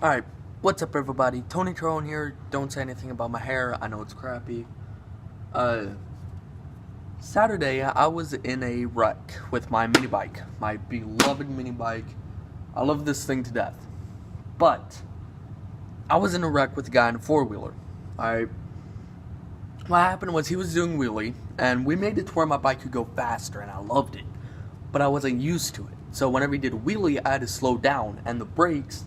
Alright, what's up everybody? Tony Tron here. Don't say anything about my hair. I know it's crappy. Saturday I was in a wreck with my mini bike. My beloved mini bike. I love this thing to death. But I was in a wreck with a guy in a four-wheeler. What happened was he was doing wheelie, and we made it to where my bike could go faster, and I loved it. But I wasn't used to it. So whenever he did a wheelie, I had to slow down, and the brakes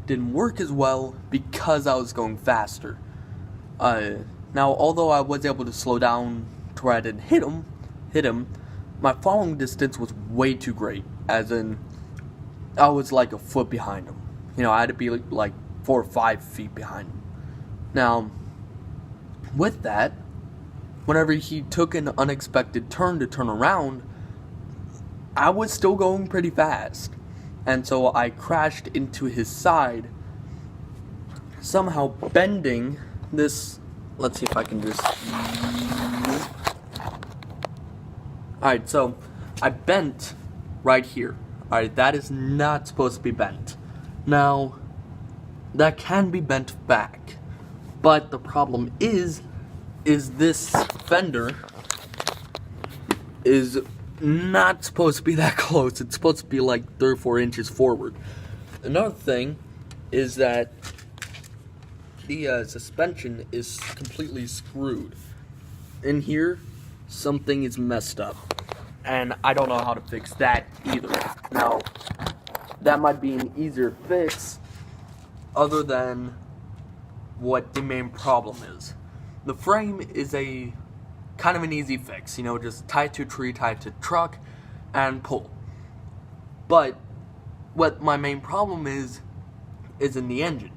didn't work as well because I was going faster. Now, although I was able to slow down to where I didn't hit him, my following distance was way too great. As in, I was like a foot behind him. I had to be like 4 or 5 feet behind him. Now, with that, whenever he took an unexpected turn to turn around, I was still going pretty fast. And so I crashed into his side, somehow bending this. Let's see if I can just. Alright, so I bent right here. Alright, that is not supposed to be bent. Now, that can be bent back. But the problem is this fender is not supposed to be that close. It's supposed to be like 3 or 4 inches forward. Another thing is that the suspension is completely screwed. In here, something is messed up, and I don't know how to fix that either. Now, that might be an easier fix other than what the main problem is. The frame is a kind of an easy fix, just tie it to a tree, tie it to a truck, and pull. But what my main problem is in the engine.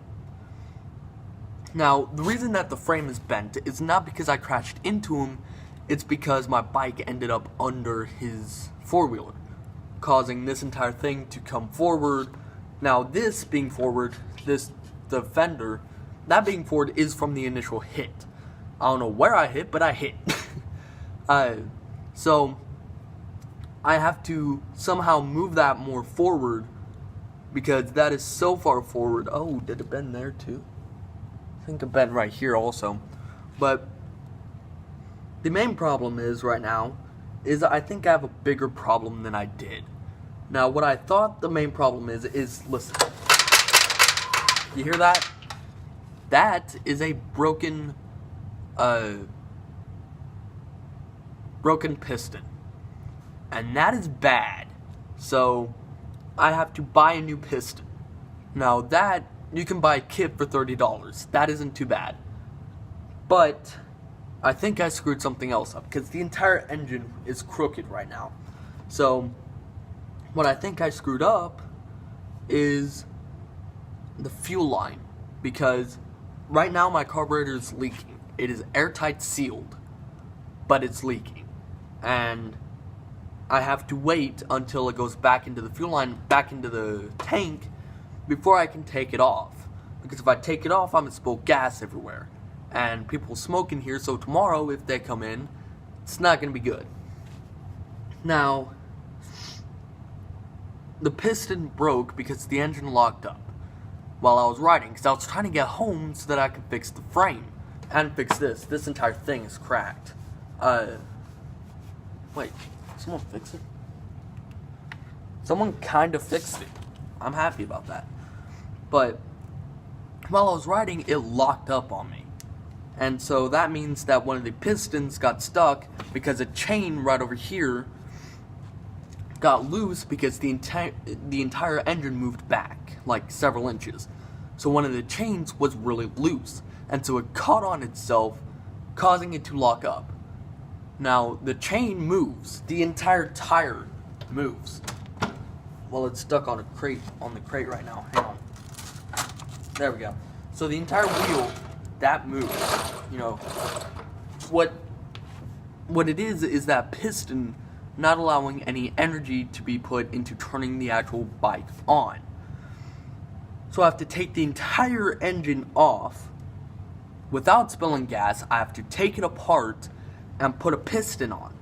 Now, the reason that the frame is bent is not because I crashed into him, it's because my bike ended up under his four-wheeler, causing this entire thing to come forward. Now, this being forward, the fender, that being forward is from the initial hit. I don't know where I hit, but I hit. So I have to somehow move that more forward because that is so far forward. Oh, did it bend there too? I think it bent right here also. But the main problem is right now is I think I have a bigger problem than I did. Now, what I thought the main problem is listen. You hear that? That is a broken piston, and that is bad. So I have to buy a new piston. Now that you can buy a kit for $30. That isn't too bad. But I think I screwed something else up because the entire engine is crooked right now. So what I think I screwed up is the fuel line, because right now my carburetor is leaking. It is airtight sealed, but it's leaking. And I have to wait until it goes back into the fuel line, back into the tank, before I can take it off. Because if I take it off, I'm going to spill gas everywhere. And people smoke in here, so tomorrow, if they come in, it's not going to be good. Now, the piston broke because the engine locked up while I was riding, because I was trying to get home so that I could fix the frame and fix this. This entire thing is cracked. Wait, someone fix it? Someone kind of fixed it. I'm happy about that. But while I was riding, it locked up on me. And so that means that one of the pistons got stuck because a chain right over here got loose because the entire engine moved back like several inches. So one of the chains was really loose, and so it caught on itself, causing it to lock up. Now the chain moves, the entire tire moves. Well, it's stuck on the crate right now. Hang on. There we go. So the entire wheel, that moves. What it is that piston not allowing any energy to be put into turning the actual bike on. So I have to take the entire engine off without spilling gas. I have to take it apart and put a piston on.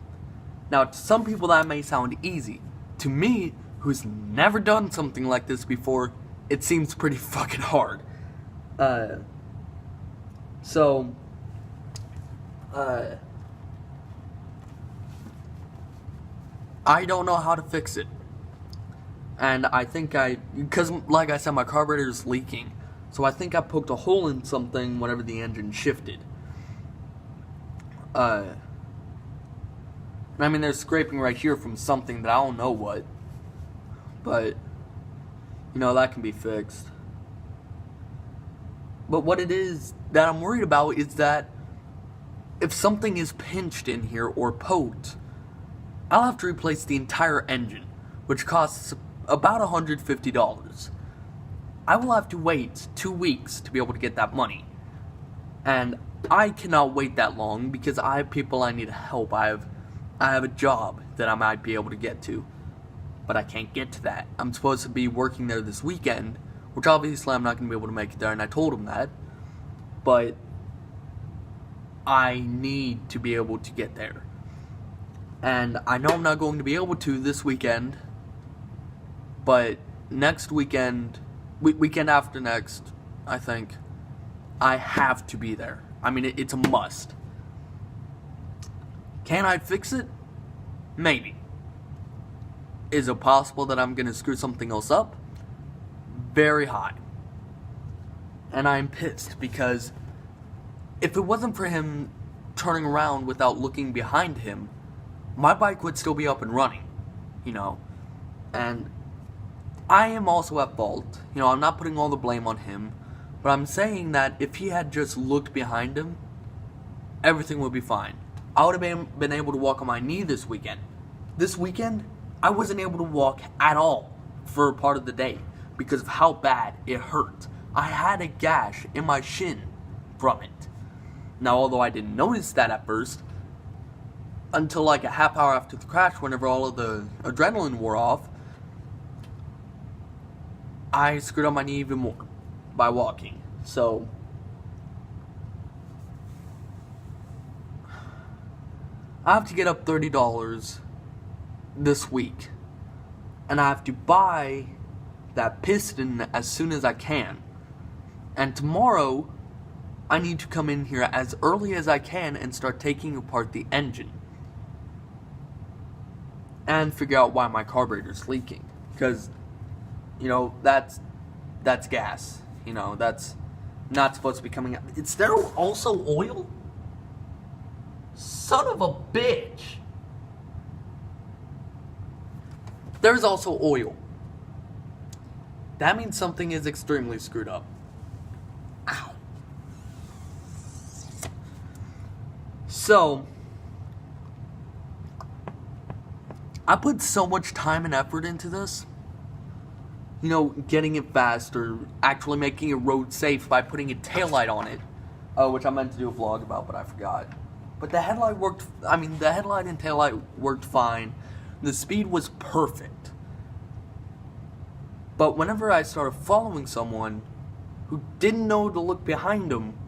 Now, to some people that may sound easy. To me, who's never done something like this before, it seems pretty fucking hard. So, I don't know how to fix it. And I think because like I said, my carburetor is leaking. So I think I poked a hole in something whenever the engine shifted. I mean, there's scraping right here from something that I don't know what. But, that can be fixed. But what it is that I'm worried about is that if something is pinched in here or poked, I'll have to replace the entire engine, which costs about $150. I will have to wait 2 weeks to be able to get that money. And I cannot wait that long because I have people I need help. I have a job that I might be able to get to, but I can't get to that. I'm supposed to be working there this weekend, which obviously I'm not going to be able to make it there, and I told him that. But I need to be able to get there. And I know I'm not going to be able to this weekend, but next weekend, weekend after next, I think, I have to be there. I mean, it's a must. Can I fix it? Maybe. Is it possible that I'm going to screw something else up? Very high. And I'm pissed because if it wasn't for him turning around without looking behind him, my bike would still be up and running, And I am also at fault. I'm not putting all the blame on him, but I'm saying that if he had just looked behind him, everything would be fine. I would have been able to walk on my knee this weekend. This weekend, I wasn't able to walk at all for a part of the day because of how bad it hurt. I had a gash in my shin from it. Now, although I didn't notice that at first, until like a half hour after the crash, whenever all of the adrenaline wore off, I screwed up my knee even more by walking. So, I have to get up $30 this week. And I have to buy that piston as soon as I can. And tomorrow, I need to come in here as early as I can and start taking apart the engine. And figure out why my carburetor's leaking. Because, that's gas. That's not supposed to be coming out. Is there also oil? Son of a bitch. There's also oil. That means something is extremely screwed up. Ow. So, I put so much time and effort into this. Getting it fast or actually making it road safe by putting a taillight on it. Which I meant to do a vlog about, but I forgot. But the headlight the headlight and taillight worked fine. The speed was perfect. But whenever I started following someone who didn't know to look behind them,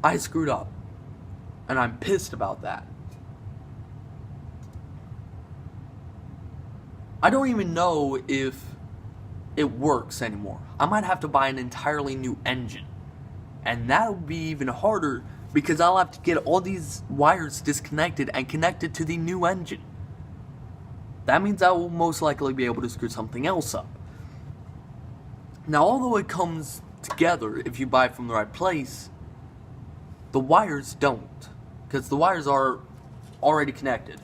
I screwed up. And I'm pissed about that. I don't even know if it works anymore. I might have to buy an entirely new engine. And that would be even harder because I'll have to get all these wires disconnected and connected to the new engine. That means I will most likely be able to screw something else up. Now, although it comes together if you buy it from the right place, the wires don't. Because the wires are already connected.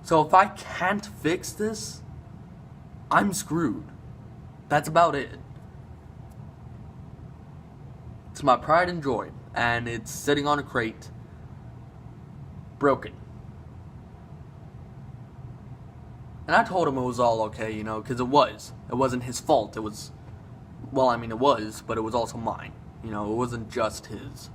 So if I can't fix this, I'm screwed. That's about it. It's my pride and joy, and it's sitting on a crate, broken. And I told him it was all okay, because it was. It wasn't his fault. It was, it was, but it was also mine. It wasn't just his.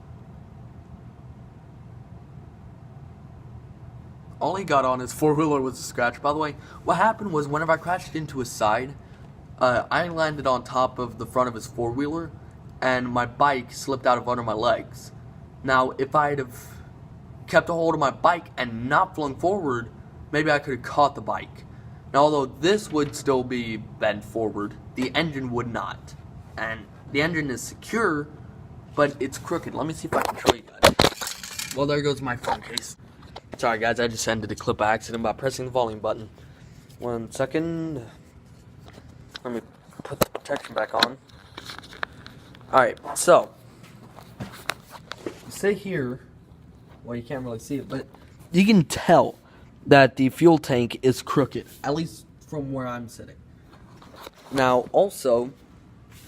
All he got on his four-wheeler was a scratch. By the way, what happened was whenever I crashed into his side, I landed on top of the front of his four-wheeler, and my bike slipped out of under my legs. Now, if I'd have kept a hold of my bike and not flung forward, maybe I could have caught the bike. Now, although this would still be bent forward, the engine would not. And the engine is secure, but it's crooked. Let me see if I can show you guys. Well, there goes my phone case. Sorry guys, I just ended the clip by accident by pressing the volume button. 1 second. Let me put the protection back on. Alright, so sit here. Well, you can't really see it, but you can tell that the fuel tank is crooked, at least from where I'm sitting. Now, also,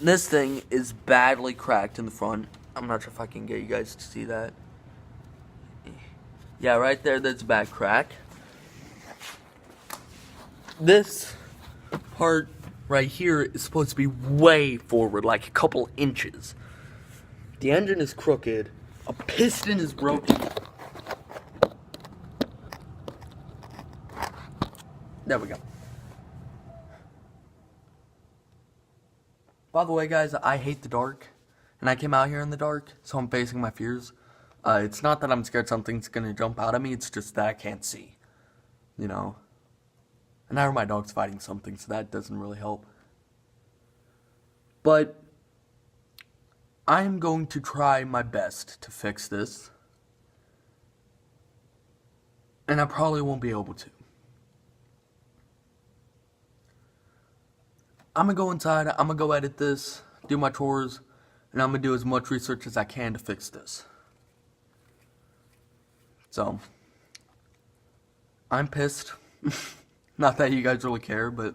this thing is badly cracked in the front. I'm not sure if I can get you guys to see that. Yeah, right there, that's a bad crack. This part right here is supposed to be way forward, like a couple inches. The engine is crooked. A piston is broken. There we go. By the way, guys, I hate the dark. And I came out here in the dark, so I'm facing my fears. It's not that I'm scared something's gonna jump out at me, it's just that I can't see. You know? And I heard my dog's fighting something, so that doesn't really help. But I am going to try my best to fix this. And I probably won't be able to. I'm gonna go inside, I'm gonna go edit this, do my chores, and I'm gonna do as much research as I can to fix this. So, I'm pissed. Not that you guys really care, but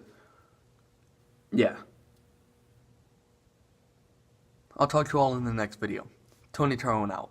yeah. I'll talk to you all in the next video. Tony Tyrone out.